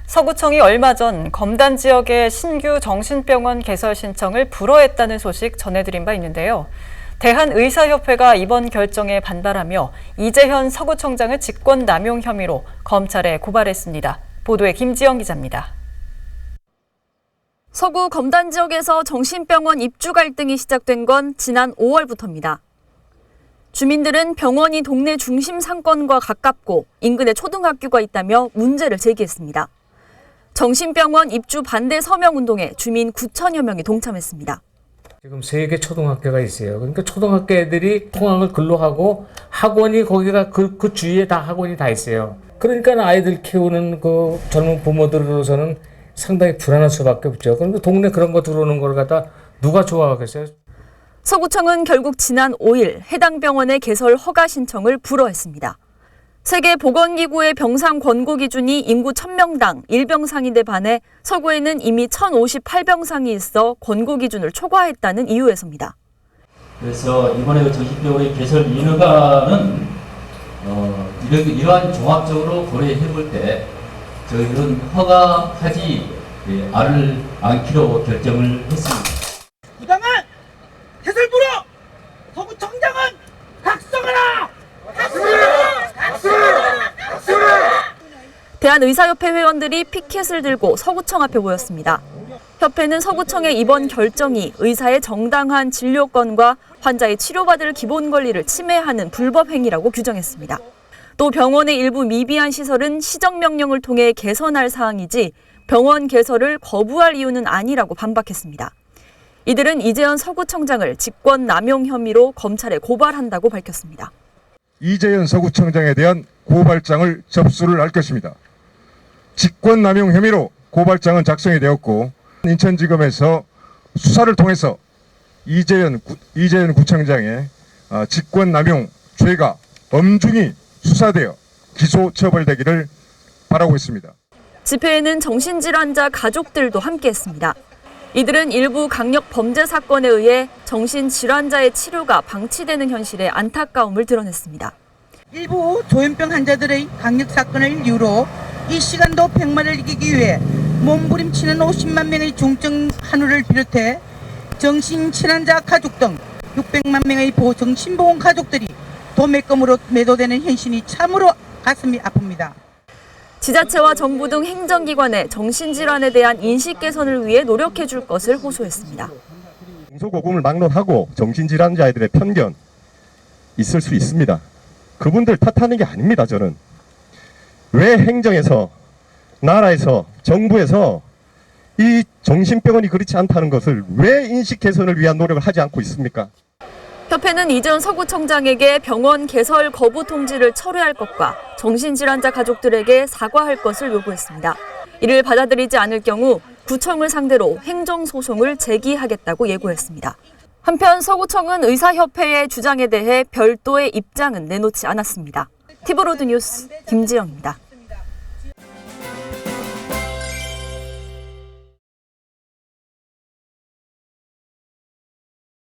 서구청이 얼마 전 검단 지역의 신규 정신병원 개설 신청을 불허했다는 소식 전해드린 바 있는데요. 대한의사협회가 이번 결정에 반발하며 이재현 서구청장을 직권남용 혐의로 검찰에 고발했습니다. 보도에 김지영 기자입니다. 서구 검단 지역에서 정신병원 입주 갈등이 시작된 건 지난 5월부터입니다. 주민들은 병원이 동네 중심 상권과 가깝고 인근에 초등학교가 있다며 문제를 제기했습니다. 정신병원 입주 반대 서명운동에 주민 9천여 명이 동참했습니다. 지금 3개 초등학교가 있어요. 그러니까 초등학교 애들이 통학을 글로 하고 학원이 거기가 그 주위에 다 학원이 다 있어요. 그러니까 아이들 키우는 그 젊은 부모들로서는 상당히 불안할 수밖에 없죠. 그런데 동네 그런 거 들어오는 걸 갖다 누가 좋아하겠어요? 서구청은 결국 지난 5일 해당 병원의 개설 허가 신청을 불허했습니다. 세계보건기구의 병상 권고 기준이 인구 1000명당 1병상인데 반해 서구에는 이미 1058병상이 있어 권고 기준을 초과했다는 이유에서입니다. 그래서 이번에 정신병원의 개설 인허가는 이러한 종합적으로 고려해 볼 때 저희들은 허가하지 않기로 결정을 했습니다. 부당한 개설 불허! 서구청장은 각성하라! 대한의사협회 회원들이 피켓을 들고 서구청 앞에 모였습니다. 협회는 서구청의 이번 결정이 의사의 정당한 진료권과 환자의 치료받을 기본 권리를 침해하는 불법 행위라고 규정했습니다. 또 병원의 일부 미비한 시설은 시정명령을 통해 개선할 사항이지 병원 개설을 거부할 이유는 아니라고 반박했습니다. 이들은 이재현 서구청장을 직권남용 혐의로 검찰에 고발한다고 밝혔습니다. 이재현 서구청장에 대한 고발장을 접수를 할 것입니다. 직권남용 혐의로 고발장은 작성이 되었고 인천지검에서 수사를 통해서 이재현 구청장의 직권남용 죄가 엄중히 수사되어 기소 처벌되기를 바라고 있습니다. 집회에는 정신질환자 가족들도 함께했습니다. 이들은 일부 강력 범죄 사건에 의해 정신질환자의 치료가 방치되는 현실에 안타까움을 드러냈습니다. 일부 조현병 환자들의 강력 사건을 이유로 이 시간도 백마를 이기기 위해 몸부림치는 50만 명의 중증 한우를 비롯해 정신질환자 가족 등 600만 명의 정신보험 가족들이 도매금으로 매도되는 현실이 참으로 가슴이 아픕니다. 지자체와 정부 등 행정기관에 정신질환에 대한 인식 개선을 위해 노력해 줄 것을 호소했습니다. 중소고금을 막론하고 정신질환자들의 편견 있을 수 있습니다. 그분들 탓하는 게 아닙니다. 저는 왜 행정에서 나라에서 정부에서 이 정신병원이 그렇지 않다는 것을 왜 인식 개선을 위한 노력을 하지 않고 있습니까? 협회는 이재현 서구청장에게 병원 개설 거부 통지를 철회할 것과 정신질환자 가족들에게 사과할 것을 요구했습니다. 이를 받아들이지 않을 경우 구청을 상대로 행정소송을 제기하겠다고 예고했습니다. 한편 서구청은 의사협회의 주장에 대해 별도의 입장은 내놓지 않았습니다. 티브로드 뉴스 김지영입니다.